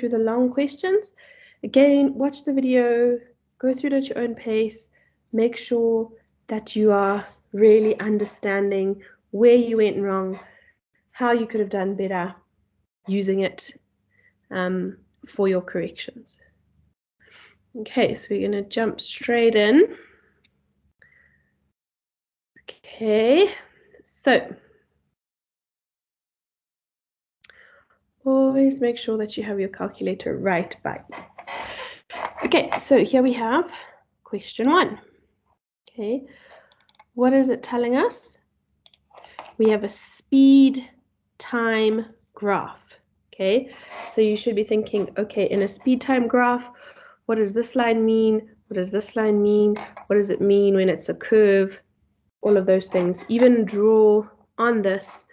through the long questions. Again, watch the video, go through it at your own pace, make sure that you are really understanding where you went wrong, how you could have done better using it for your corrections. Okay, so we're going to jump straight in. Okay, so always make sure that you have your calculator right by you. Okay, so here we have question 1. Okay, what is it telling us? We have a speed time graph. Okay, so you should be thinking, okay, in a speed time graph, what does this line mean? What does this line mean? What does it mean when it's a curve? All of those things. Even draw on this,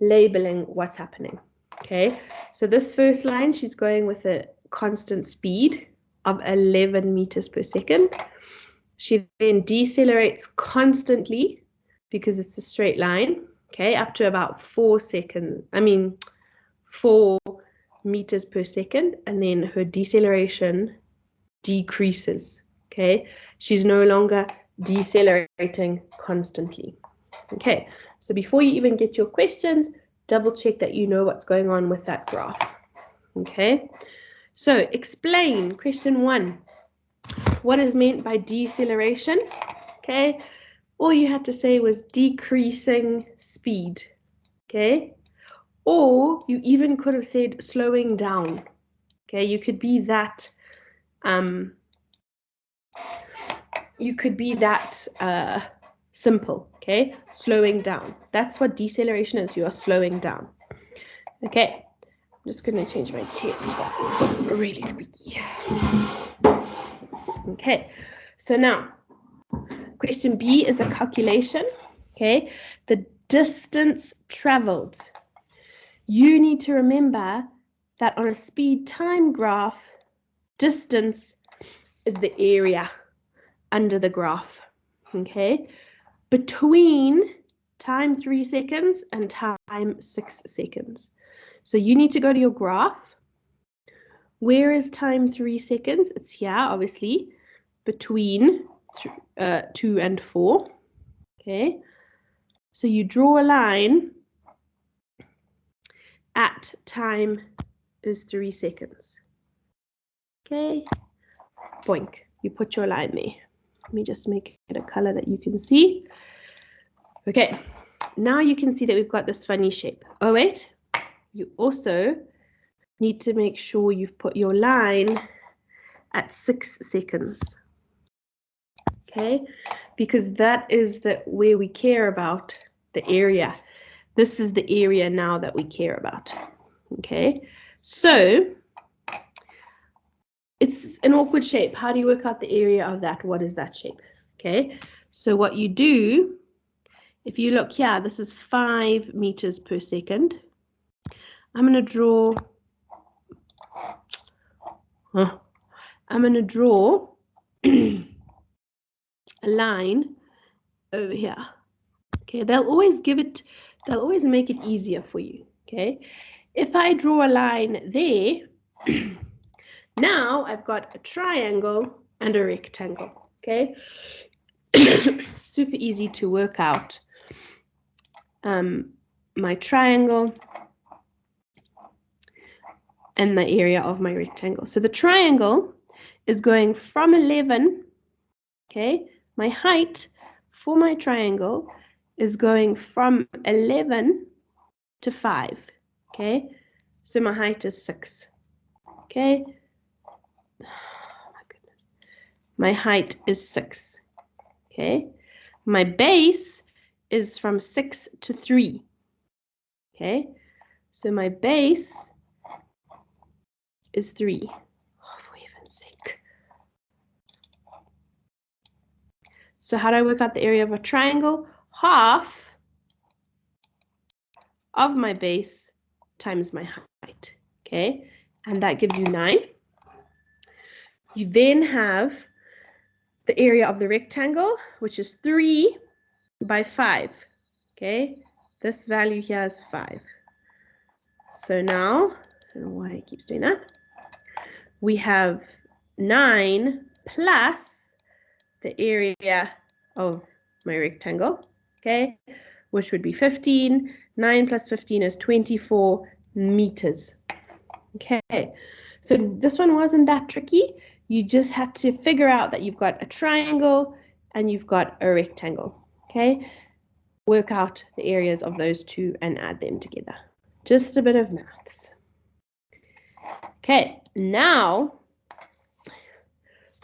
labeling what's happening. Okay, so this first line, she's going with a constant speed of 11 meters per second. She then decelerates constantly because it's a straight line, okay, up to about 4 meters per second, and then her deceleration decreases, okay? She's no longer decelerating constantly. Okay, so before you even get your questions, double check that you know what's going on with that graph. Okay, so explain question 1. What is meant by deceleration? Okay, all you had to say was decreasing speed. Okay, or you even could have said slowing down. Okay, you could be that simple. Okay, slowing down. That's what deceleration is. You are slowing down. Okay, I'm just going to change my chair. That is really squeaky. Okay, so now question B is a calculation. Okay, the distance traveled. You need to remember that on a speed time graph, distance is the area under the graph. Okay, between time 3 seconds and time 6 seconds. So you need to go to your graph. Where is time 3 seconds? It's here, obviously, between 2 and 4. Okay, so you draw a line at time is 3 seconds. Okay, boink, you put your line there. Let me just make it a color that you can see. Okay, now you can see that we've got this funny shape. Oh wait, you also need to make sure you've put your line at 6 seconds. Okay, because that is where we care about the area. This is the area now that we care about. Okay, so it's an awkward shape. How do you work out the area of that? What is that shape? Okay, so what you do, if you look here, this is 5 meters per second. I'm going to draw a line over here. Okay, they'll always make it easier for you. Okay, if I draw a line there, now I've got a triangle and a rectangle. Okay, super easy to work out my triangle and the area of my rectangle. So the triangle is going from 11, okay, my height for my triangle is going from 11 to 5, okay, so my height is 6, okay, oh my goodness, my height is 6, okay, my base is from 6 to 3, okay, so my base is 3. Oh, for heaven's sake. So how do I work out the area of a triangle? Half of my base times my height, okay? And that gives you 9. You then have the area of the rectangle, which is 3 by 5, okay? This value here is 5. So now, I don't know why it keeps doing that. we have 9 plus the area of my rectangle, okay, which would be 15. 9 plus 15 is 24 meters. Okay, so this one wasn't that tricky. You just had to figure out that you've got a triangle and you've got a rectangle, okay? Work out the areas of those two and add them together. Just a bit of maths. Okay, now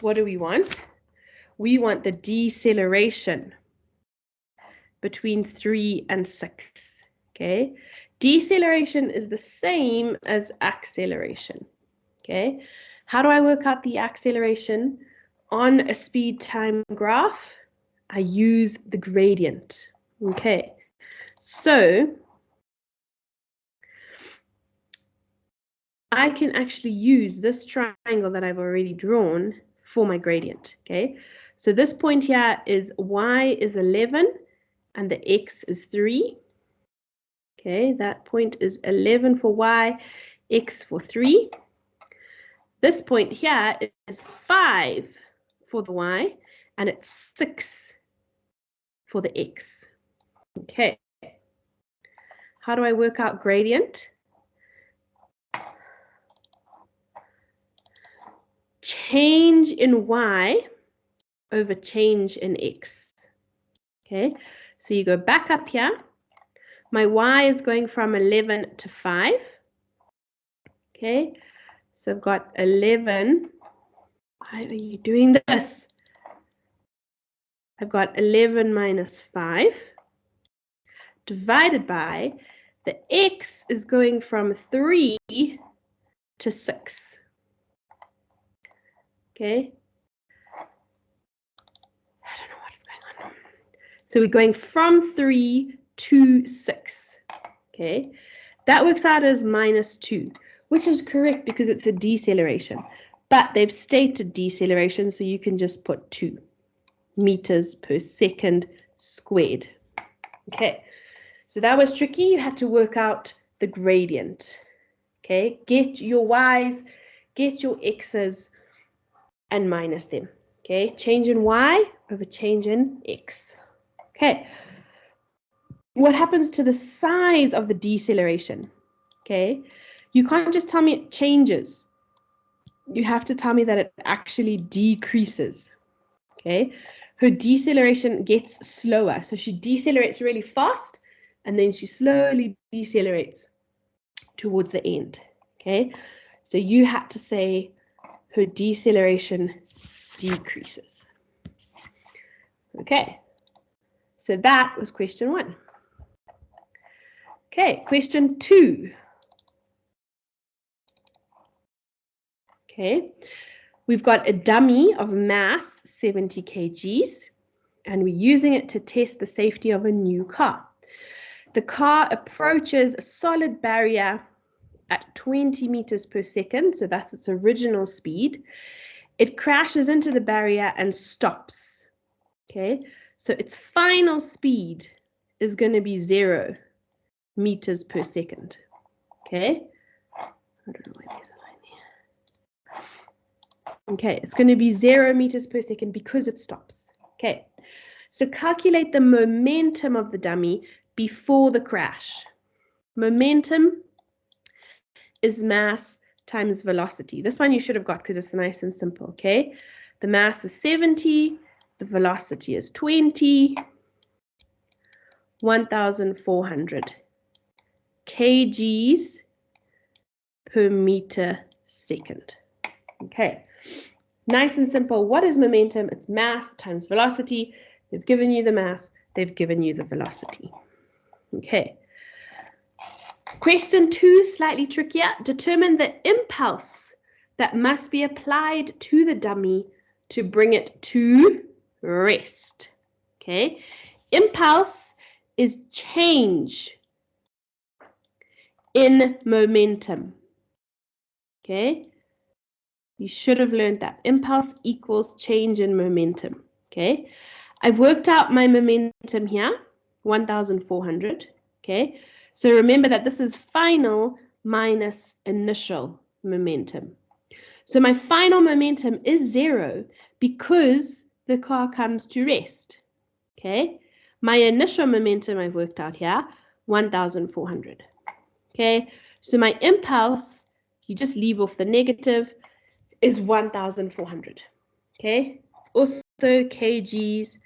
what do we want? We want the deceleration between 3 and 6, okay? Deceleration is the same as acceleration, okay? How do I work out the acceleration on a speed time graph? I use the gradient, okay? So I can actually use this triangle that I've already drawn for my gradient, okay? So this point here is y is 11 and the x is 3. Okay, that point is 11 for y, x for 3. This point here is 5 for the y, and it's 6 for the x. Okay. How do I work out gradient? Change in y over change in x. Okay, so you go back up here. My y is going from 11 to 5. Okay, so I've got 11. Why are you doing this? I've got 11 minus 5 divided by the x is going from 3 to 6. Okay. I don't know what's going on. So we're going from 3 to 6. Okay. That works out as minus 2, which is correct because it's a deceleration. But they've stated deceleration, so you can just put 2 meters per second squared. Okay. So that was tricky. You had to work out the gradient. Okay. Get your y's, get your x's, and minus them. Okay. Change in y over change in x. Okay. What happens to the size of the deceleration? Okay. You can't just tell me it changes. You have to tell me that it actually decreases. Okay. Her deceleration gets slower. So she decelerates really fast and then she slowly decelerates towards the end. Okay. So you had to say her deceleration decreases. Okay. So that was question 1. Okay, question 2. Okay, we've got a dummy of mass 70 kgs and we're using it to test the safety of a new car. The car approaches a solid barrier at 20 meters per second, so that's its original speed. It crashes into the barrier and stops. Okay, so its final speed is going to be 0 meters per second. Okay, I don't know why there's a line there. Okay, it's going to be 0 meters per second because it stops. Okay, so calculate the momentum of the dummy before the crash. Momentum is mass times velocity. This one you should have got because it's nice and simple. Okay, the mass is 70, the velocity is 20, 1,400 kgs per meter second. Okay, nice and simple. What is momentum? It's mass times velocity. They've given you the mass, they've given you the velocity. Okay. Question 2, slightly trickier. Determine the impulse that must be applied to the dummy to bring it to rest. Okay. Impulse is change in momentum. Okay. You should have learned that. Impulse equals change in momentum. Okay. I've worked out my momentum here, 1,400. Okay. So remember that this is final minus initial momentum. So my final momentum is 0 because the car comes to rest. Okay, my initial momentum I've worked out here, 1,400. Okay, so my impulse, you just leave off the negative, is 1,400. Okay, it's also kgs,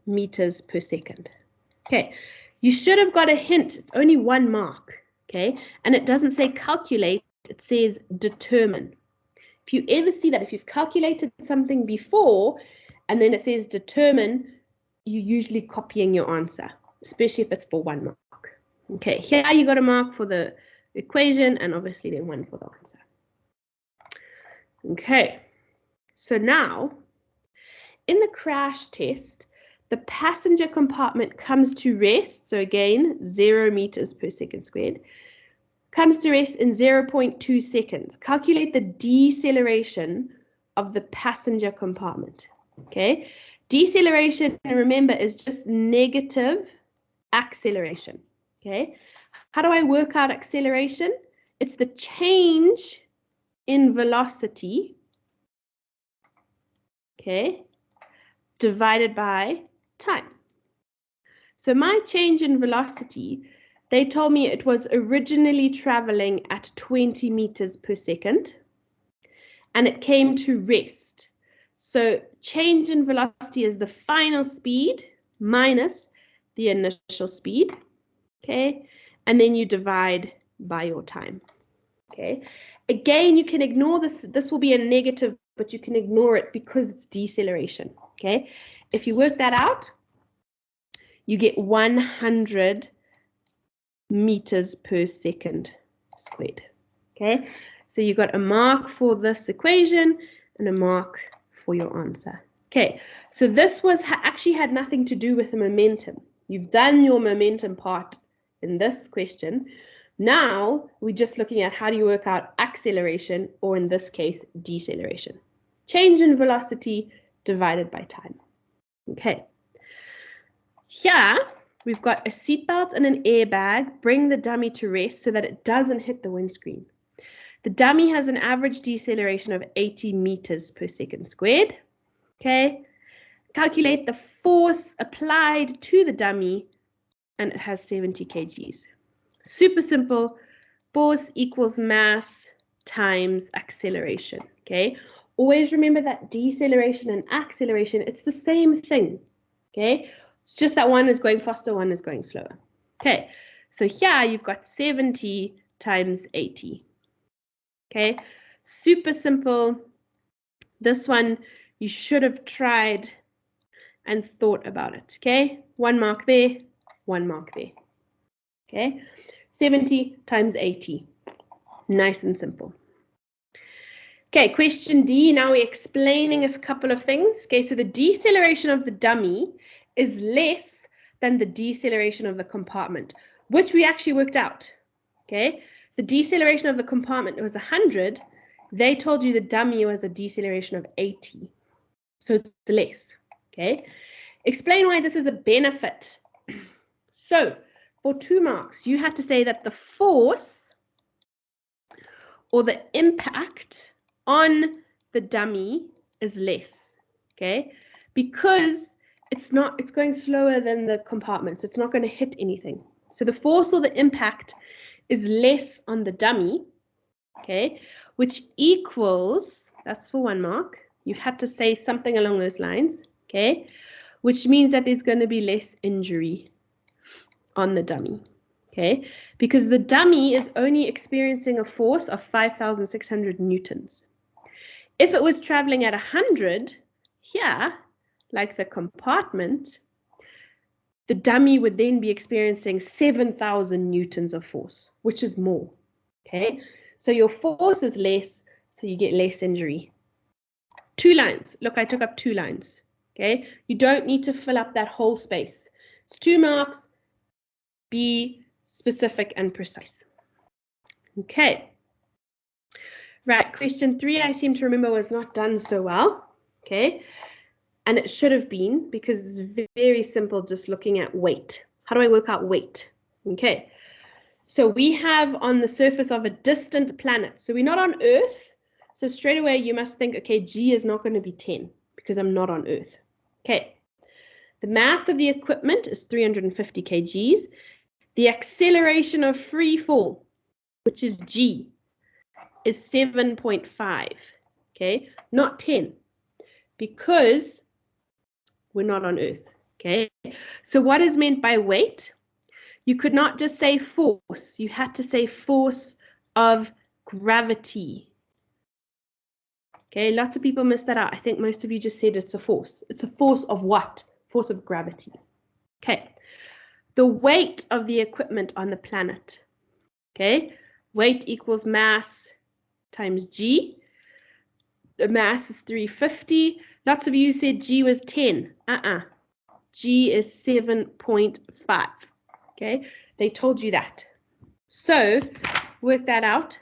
meters per second. Okay, you should have got a hint. It's only 1 mark. Okay, and it doesn't say calculate, it says determine. If you ever see that, if you've calculated something before and then it says determine, you're usually copying your answer, especially if it's for 1 mark. Okay, here you got a mark for the equation and obviously then 1 for the answer. Okay, so now in the crash test, the passenger compartment comes to rest. So again, 0 meters per second squared. Comes to rest in 0.2 seconds. Calculate the deceleration of the passenger compartment. Okay, deceleration, remember, is just negative acceleration. Okay, how do I work out acceleration? It's the change in velocity, okay, divided by time. So my change in velocity, they told me it was originally traveling at 20 meters per second and it came to rest. So change in velocity is the final speed minus the initial speed, okay? And then you divide by your time, okay? Again, you can ignore this. This will be a negative, but you can ignore it because it's deceleration, okay? If you work that out, you get 100 meters per second squared. Okay, so you got a mark for this equation and a mark for your answer. Okay, so this was actually had nothing to do with the momentum. You've done your momentum part in this question. Now we're just looking at how do you work out acceleration, or in this case, deceleration. Change in velocity divided by time. Okay. Here, we've got a seatbelt and an airbag. Bring the dummy to rest so that it doesn't hit the windscreen. The dummy has an average deceleration of 80 meters per second squared. Okay. Calculate the force applied to the dummy, and it has 70 kgs. Super simple. Force equals mass times acceleration. Okay. Always remember that deceleration and acceleration, it's the same thing. Okay. It's just that one is going faster, one is going slower. Okay, so here you've got 70 times 80. Okay, super simple. This one you should have tried and thought about it. Okay, 1 mark there, 1 mark there. Okay, 70 times 80. Nice and simple. Okay, question D. Now we're explaining a couple of things. Okay, so the deceleration of the dummy is less than the deceleration of the compartment, which we actually worked out. Okay, the deceleration of the compartment was 100. They told you the dummy was a deceleration of 80, so it's less. Okay, explain why this is a benefit. So for 2 marks, you had to say that the force or the impact on the dummy is less. Okay, because it's going slower than the compartment, so it's not going to hit anything. So the force or the impact is less on the dummy, okay, which equals, that's for 1 mark. You had to say something along those lines, okay, which means that there's going to be less injury on the dummy, okay, because the dummy is only experiencing a force of 5,600 newtons. If it was traveling at 100 here, like the compartment, the dummy would then be experiencing 7,000 newtons of force, which is more. Okay, so your force is less, so you get less injury. 2 lines. Look, I took up 2 lines. Okay, you don't need to fill up that whole space. It's 2 marks. Be specific and precise. Okay. Right, question 3, I seem to remember, was not done so well. Okay. And it should have been, because it's very simple just looking at weight. How do I work out weight? Okay, so we have on the surface of a distant planet. So we're not on Earth, So straight away, you must think, okay, G is not going to be 10 because I'm not on Earth. Okay. The mass of the equipment is 350 kgs. The acceleration of free fall, which is G, is 7.5. Okay, not 10, because we're not on Earth. Okay, so what is meant by weight? You could not just say force. You had to say force of gravity. Okay, lots of people miss that out. I think most of you just said it's a force. It's a force of what? Force of gravity. Okay, the weight of the equipment on the planet. Okay, weight equals mass times G. The mass is 350. Lots of you said G was 10. G is 7.5. Okay, they told you that. So work that out.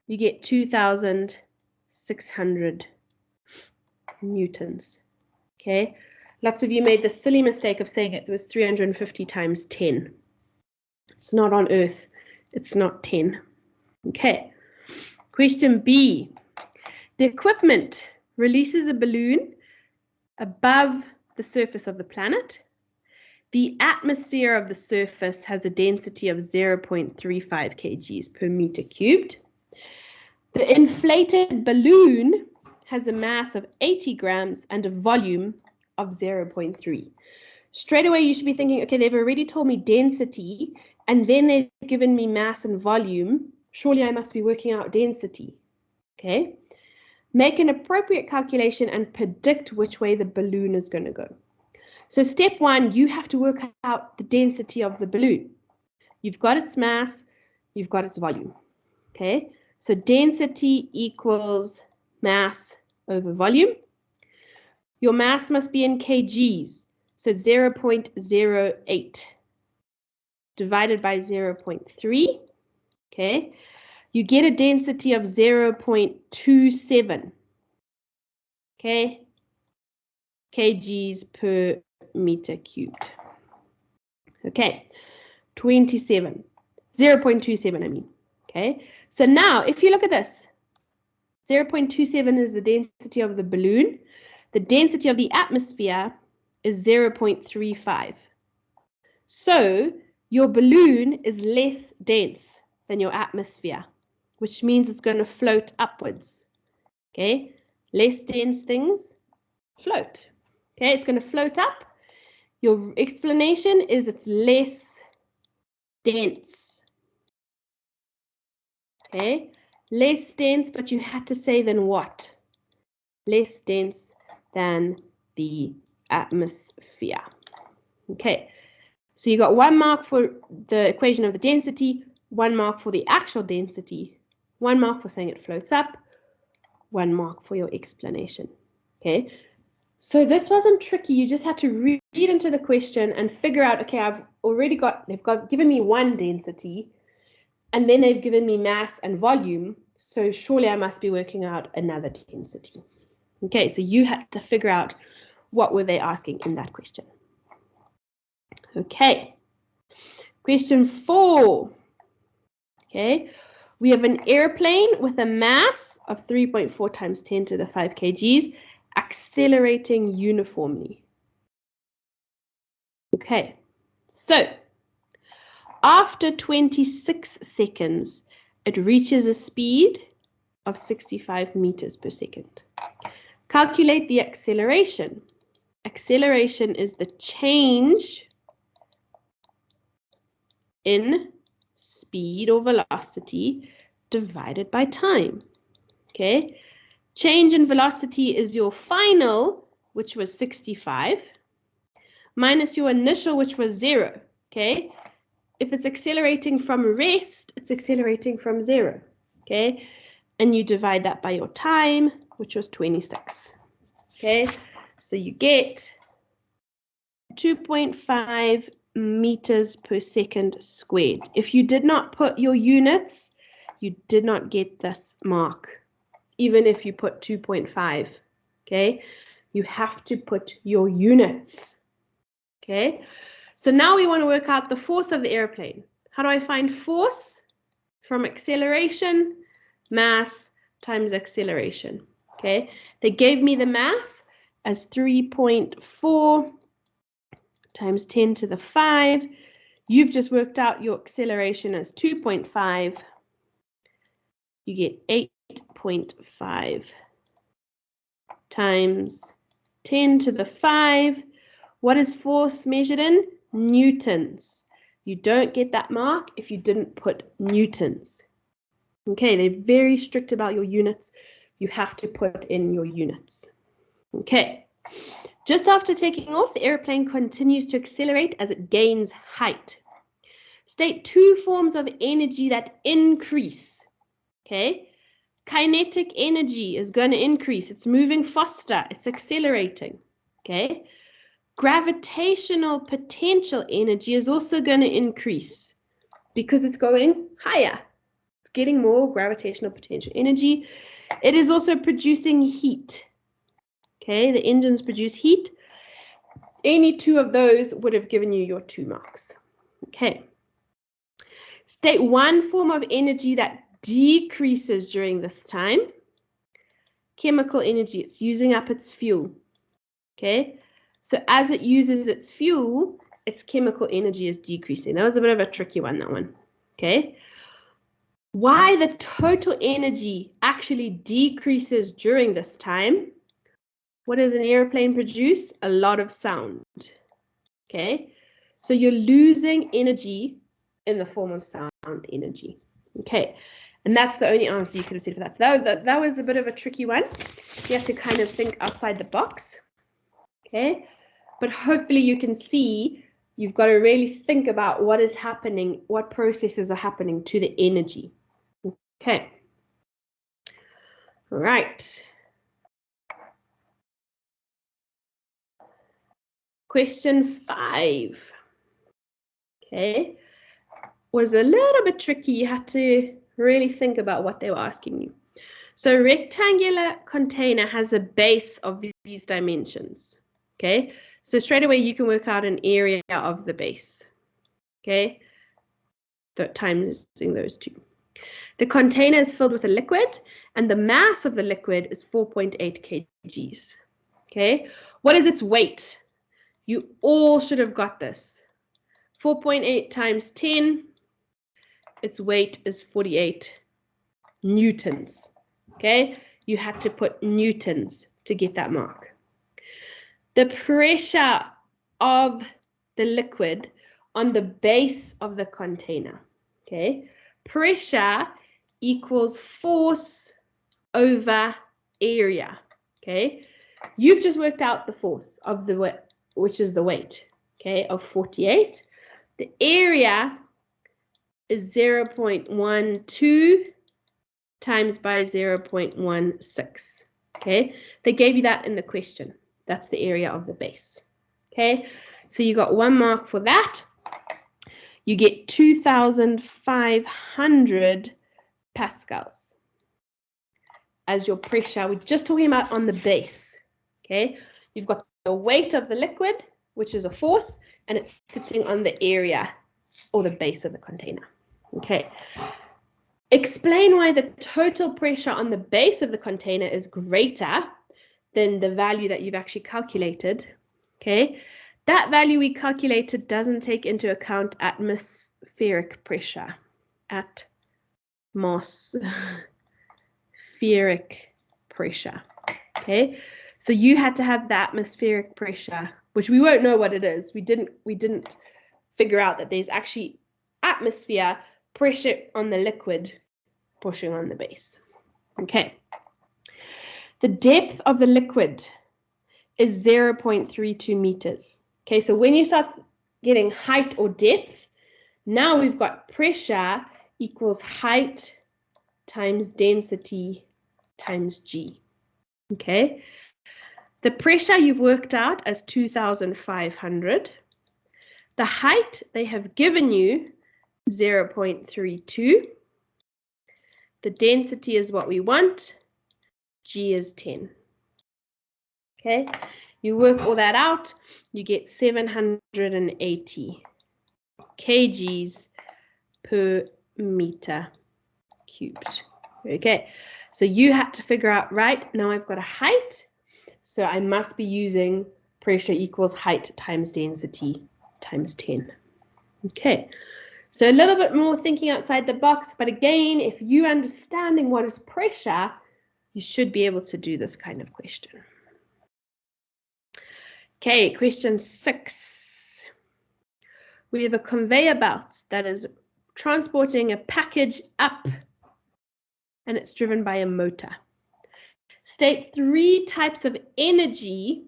You get 2,600 newtons. Okay, lots of you made the silly mistake of saying it was 350 times 10. It's not on Earth. It's not 10. Okay, question B. The equipment releases a balloon above the surface of the planet. The atmosphere of the surface has a density of 0.35 kgs per meter cubed. The inflated balloon has a mass of 80 grams and a volume of 0.3. Straight away, you should be thinking, okay, they've already told me density, and then they've given me mass and volume. Surely I must be working out density. Okay. Make an appropriate calculation and predict which way the balloon is going to go. So step one, you have to work out the density of the balloon. You've got its mass, you've got its volume. Okay, so density equals mass over volume. Your mass must be in kgs, so 0.08 divided by 0.3. Okay, you get a density of 0.27. Okay, kgs per meter cubed. Okay, 0.27, I mean. Okay, so now if you look at this, 0.27 is the density of the balloon. The density of the atmosphere is 0.35. So your balloon is less dense than your atmosphere, which means it's going to float upwards. Okay, less dense things float. Okay, it's going to float up. Your explanation is it's less dense. Okay, less dense, but you had to say than what? Less dense than the atmosphere. Okay, so you got 1 mark for the equation of the density, 1 mark for the actual density, 1 mark for saying it floats up, 1 mark for your explanation. Okay, so this wasn't tricky. You just had to read into the question and figure out, okay, they've given me one density, and then they've given me mass and volume, so surely I must be working out another density. Okay, so you had to figure out what were they asking in that question. Okay, question 4. Okay, we have an airplane with a mass of 3.4 times 10 to the 5 kgs, accelerating uniformly. Okay, so after 26 seconds, it reaches a speed of 65 meters per second. Calculate the acceleration. Acceleration is the change in speed or velocity divided by time. Okay, change in velocity is your final, which was 65, minus your initial, which was 0. Okay, if it's accelerating from rest, it's accelerating from 0. Okay, and you divide that by your time, which was 26. Okay, so you get 2.5 meters per second squared. If you did not put your units, you did not get this mark, even if you put 2.5. Okay, you have to put your units. Okay, so now we want to work out the force of the airplane. How do I find force? From acceleration, mass, times acceleration. Okay, they gave me the mass as 3.4 times 10 to the 5. You've just worked out your acceleration as 2.5. You get 8.5 times 10 to the 5. What is force measured in? Newtons. You don't get that mark if you didn't put newtons. Okay, they're very strict about your units. You have to put in your units. Okay, just after taking off, the airplane continues to accelerate as it gains height. State two forms of energy that increase. Okay, kinetic energy is going to increase. It's moving faster. It's accelerating. Okay, gravitational potential energy is also going to increase because it's going higher. It's getting more gravitational potential energy. It is also producing heat. Okay, the engines produce heat. Any two of those would have given you your 2 marks. Okay. State one form of energy that decreases during this time. Chemical energy. It's using up its fuel. Okay. So as it uses its fuel, its chemical energy is decreasing. That was a bit of a tricky one, that one. Okay. Why the total energy actually decreases during this time? What does an airplane produce? A lot of sound. Okay, so you're losing energy in the form of sound energy. Okay, and that's the only answer you could have said for that. So that was a bit of a tricky one. You have to kind of think outside the box. Okay, but hopefully you can see you've got to really think about what is happening, what processes are happening to the energy. Okay, all right. Question 5, okay, was a little bit tricky. You had to really think about what they were asking you. So a rectangular container has a base of these dimensions, okay? So straight away you can work out an area of the base, okay? So times those two. The container is filled with a liquid and the mass of the liquid is 4.8 kgs, okay? What is its weight? You all should have got this. 4.8 times 10, its weight is 48 newtons. Okay, you had to put newtons to get that mark. The pressure of the liquid on the base of the container. Okay, pressure equals force over area. Okay, you've just worked out the force of the weight, which is the weight, okay, of 48. The area is 0.12 times by 0.16. Okay, they gave you that in the question. That's the area of the base. Okay, so you got 1 mark for that. You get 2,500 pascals as your pressure. We're just talking about on the base. Okay, you've got the weight of the liquid, which is a force, and it's sitting on the area or the base of the container. Okay. Explain why the total pressure on the base of the container is greater than the value that you've actually calculated. Okay. That value we calculated doesn't take into account atmospheric pressure. Atmospheric pressure. Okay. So you had to have the atmospheric pressure, which we won't know what it is. We didn't figure out that there's actually atmosphere pressure on the liquid pushing on the base. Okay. The depth of the liquid is 0.32 meters. Okay, so when you start getting height or depth, now we've got pressure equals height times density times G. Okay. The pressure you've worked out as 2,500. The height they have given you 0.32. The density is what we want. G is 10. Okay, you work all that out, you get 780 kgs per meter cubed. Okay, so you had to figure out, right, now I've got a height, so I must be using pressure equals height times density times 10. Okay, so a little bit more thinking outside the box, but again, if you're understanding what is pressure, you should be able to do this kind of question. Okay, question 6. We have a conveyor belt that is transporting a package up, and it's driven by a motor. State 3 types of energy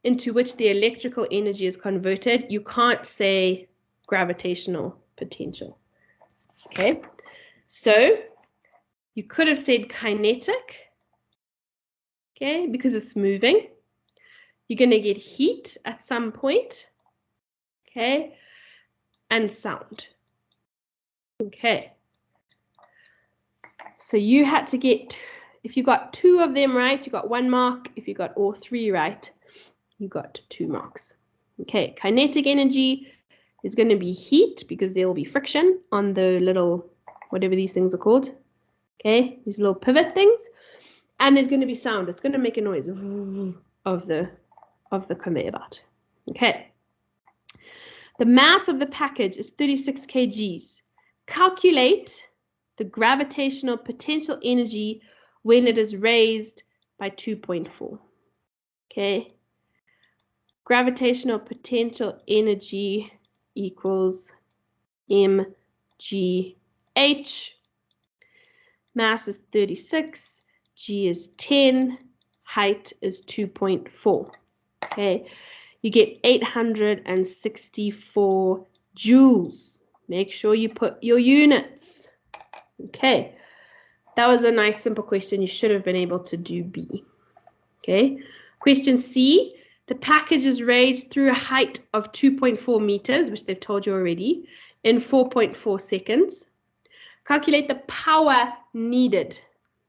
into which the electrical energy is converted. You can't say gravitational potential. Okay, so you could have said kinetic, okay, because it's moving. You're going to get heat at some point, okay, and sound. Okay, so you had to get, if you got 2 of them right, you got 1 mark. If you got all 3 right, you got 2 marks. Okay, kinetic energy is going to be heat because there will be friction on the little, whatever these things are called. Okay, these little pivot things. And there's going to be sound. It's going to make a noise of the conveyor belt. Okay. The mass of the package is 36 kgs. Calculate the gravitational potential energy when it is raised by 2.4. Okay. Gravitational potential energy equals mgh. Mass is 36, g is 10, height is 2.4. Okay, you get 864 joules. Make sure you put your units. Okay, that was a nice simple question. You should have been able to do B. Okay, question C. The package is raised through a height of 2.4 meters, which they've told you already, in 4.4 seconds. Calculate the power needed.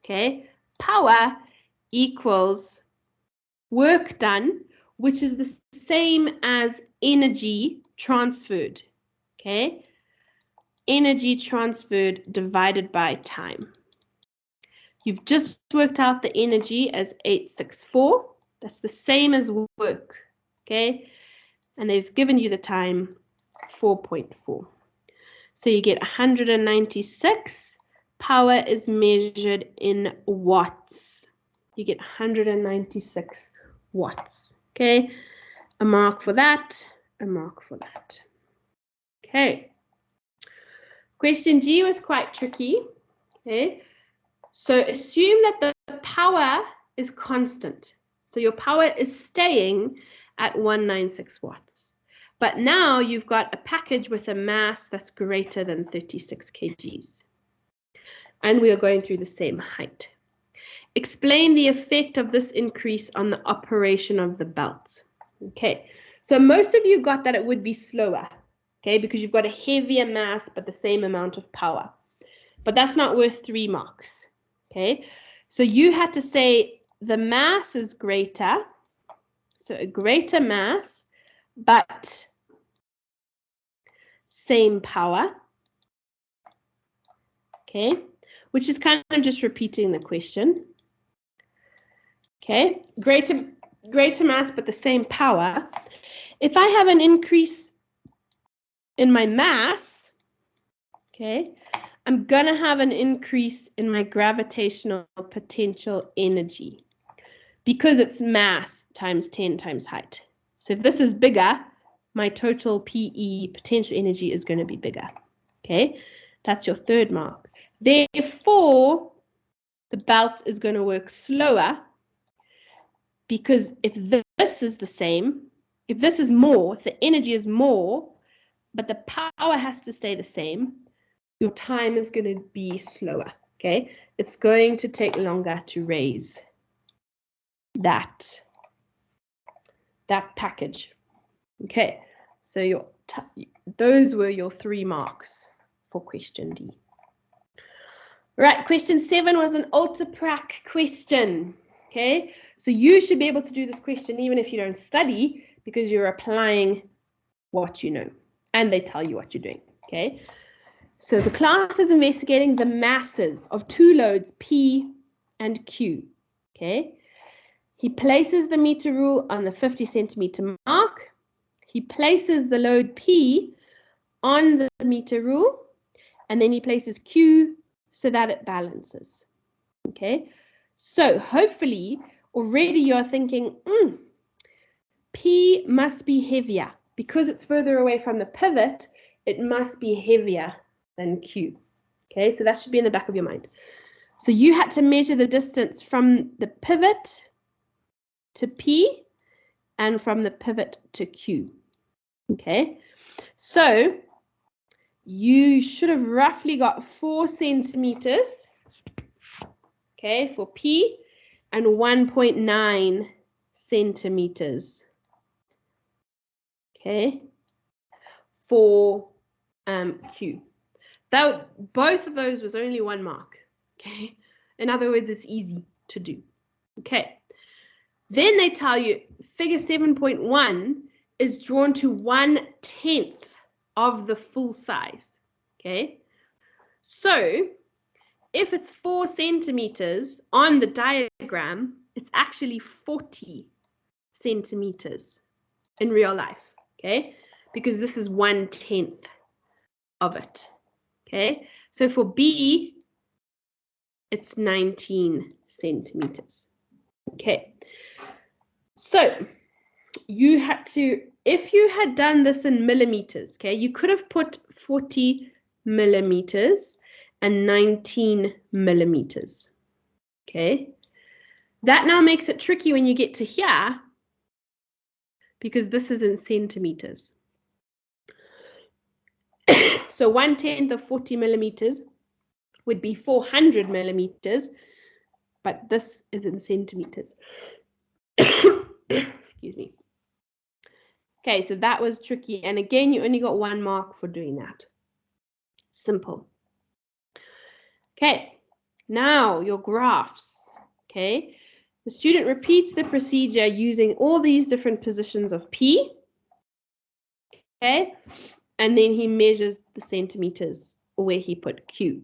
Okay, power equals work done, which is the same as energy transferred. Okay, energy transferred divided by time. You've just worked out the energy as 864. That's the same as work. Okay, and they've given you the time 4.4. So you get 196. Power is measured in watts. You get 196 watts. Okay, a mark for that, a mark for that. Okay, question G was quite tricky. Okay, so assume that the power is constant. So your power is staying at 196 watts. But now you've got a package with a mass that's greater than 36 kgs. And we are going through the same height. Explain the effect of this increase on the operation of the belt. Okay, so most of you got that it would be slower, okay, because you've got a heavier mass but the same amount of power. But that's not worth 3 marks, okay? So you had to say the mass is greater, so a greater mass, but same power, okay, which is kind of just repeating the question. Okay, greater mass but the same power. If I have an increase in my mass, okay, I'm gonna have an increase in my gravitational potential energy because it's mass times 10 times height. So if this is bigger, my total PE, potential energy, is going to be bigger. Okay, that's your 3rd mark. Therefore, the belt is going to work slower because if this is the same, if this is more, if the energy is more, but the power has to stay the same, your time is going to be slower. Okay, it's going to take longer to raise that package. Okay, so those were your 3 marks for question D. Right, question 7 was an ultra-prac question. Okay, so you should be able to do this question even if you don't study because you're applying what you know and they tell you what you're doing. Okay, So the class is investigating the masses of two loads P and Q. Okay. He places the meter rule on the 50 centimeter mark. He places the load P on the meter rule, and then he places Q so that it balances. Okay. So hopefully already you're thinking, P must be heavier. Because it's further away from the pivot, it must be heavier than Q. Okay, so that should be in the back of your mind. So you had to measure the distance from the pivot to P and from the pivot to Q. Okay, so you should have roughly got 4 centimeters, okay, for P and 1.9 centimeters, okay, for Q. Both of those was only 1 mark, okay? In other words, it's easy to do, okay? Then they tell you figure 7.1 is drawn to 1/10 of the full size, okay? So if it's 4 centimeters on the diagram, it's actually 40 centimeters in real life, okay? Because this is 1/10 of it. Okay, so for B, it's 19 centimeters. Okay, so you had to, if you had done this in millimeters, okay, you could have put 40 millimeters and 19 millimeters. Okay, that now makes it tricky when you get to here because this is in centimeters. So 1/10 of 40 millimeters would be 400 millimeters, but this is in centimeters. Excuse me. Okay, so that was tricky. And again, you only got 1 mark for doing that. Simple. Okay, now your graphs. Okay, the student repeats the procedure using all these different positions of P. Okay, and then he measures the centimeters where he put Q.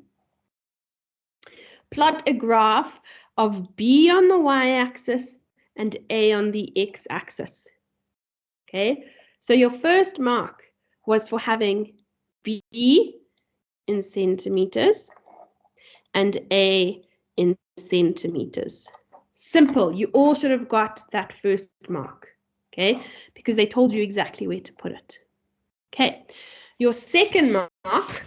Plot a graph of B on the y-axis and A on the x-axis. Okay, so your first mark was for having B in centimeters and A in centimeters. Simple, you all should have got that first mark, okay, because they told you exactly where to put it. Okay, your second mark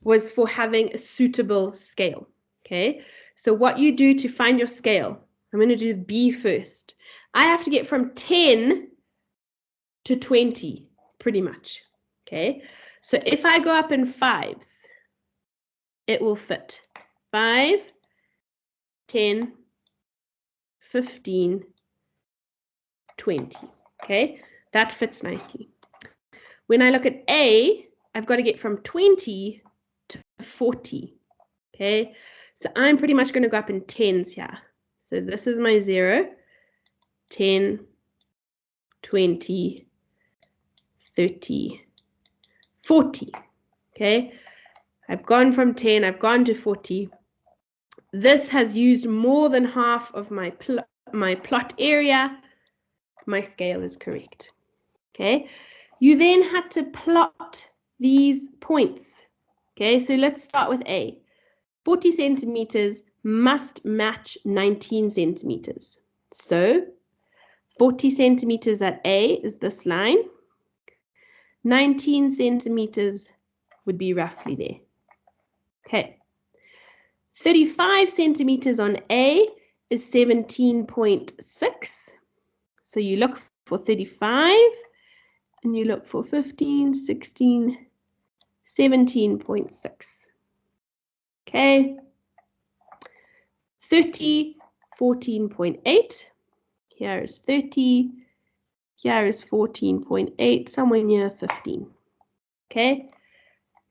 was for having a suitable scale. Okay, so what you do to find your scale, I'm going to do B first. I have to get from 10 to 20, pretty much. Okay, so if I go up in 5s, it will fit 5, 10, 15, 20. Okay, that fits nicely. When I look at A, I've got to get from 20 to 40. Okay, so I'm pretty much going to go up in 10s here. So this is my 0, 10, 20, 30, 40. Okay, I've gone from 10, I've gone to 40. This has used more than half of my plot area. My scale is correct. Okay, you then had to plot these points. Okay, so let's start with A. 40 centimeters must match 19 centimeters. So 40 centimeters at A is this line. 19 centimeters would be roughly there. Okay. 35 centimeters on A is 17.6. So you look for 35 and you look for 15, 16, 17.6. Okay. 30, 14.8. Here is 30. Here is 14.8, somewhere near 15. Okay.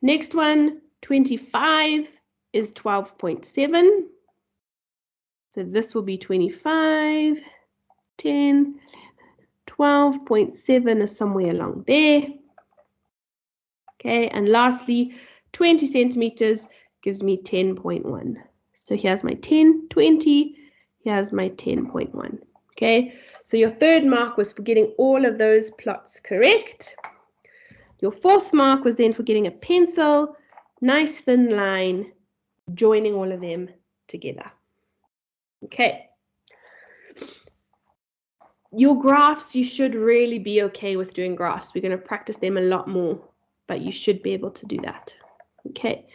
Next one, 25 is 12.7. So this will be 25, 10, 12.7 is somewhere along there. Okay, and lastly, 20 centimeters gives me 10.1. So here's my 10, 20, here's my 10.1. Okay, so your third mark was for getting all of those plots correct. Your fourth mark was then for getting a pencil, nice thin line, joining all of them together. Okay. Your graphs, you should really be okay with doing graphs. We're going to practice them a lot more, but you should be able to do that. Okay.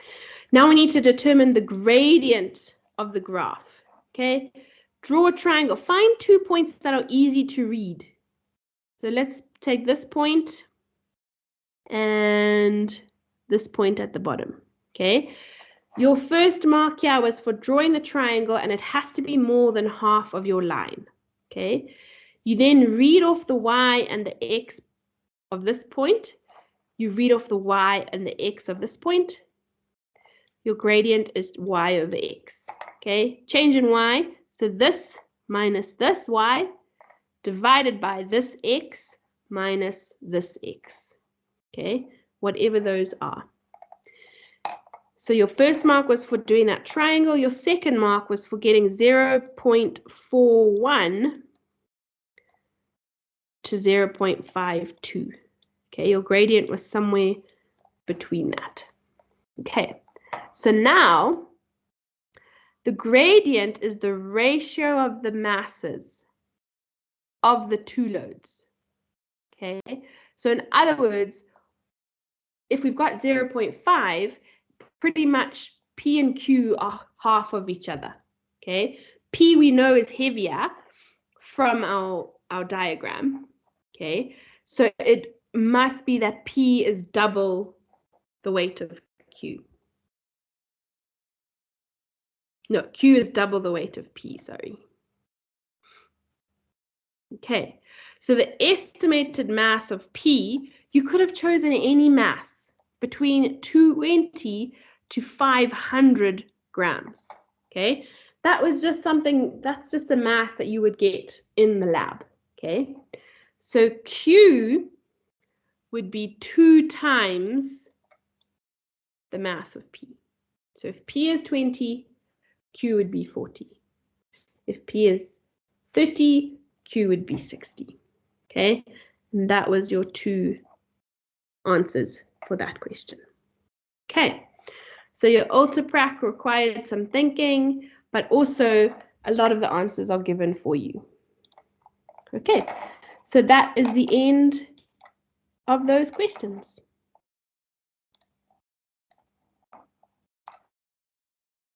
Now we need to determine the gradient of the graph. Okay. Draw a triangle. Find 2 points that are easy to read. So let's take this point and this point at the bottom. Okay. Your first mark here was for drawing the triangle, and it has to be more than half of your line. Okay. You then read off the y and the x of this point. You read off the y and the x of this point. Your gradient is y over x. Okay, change in y. So this minus this y divided by this x minus this x. Okay, whatever those are. So your first mark was for doing that triangle. Your second mark was for getting 0.41 to 0.52. Okay, your gradient was somewhere between that. Okay, so now the gradient is the ratio of the masses of the two loads. Okay, so in other words, if we've got 0.5, pretty much P and Q are half of each other. Okay, P we know is heavier from our diagram. Okay, so it must be that P is double the weight of Q. No, Q is double the weight of P, sorry. Okay, so the estimated mass of P, you could have chosen any mass between 20 to 500 grams. Okay, that was just something, that's just a mass that you would get in the lab. Okay, so Q would be 2 times the mass of P. So if P is 20, Q would be 40. If P is 30, Q would be 60. Okay, and that was your 2 answers for that question. Okay, so your ultra-prac required some thinking, but also a lot of the answers are given for you. Okay, so that is the end of those questions.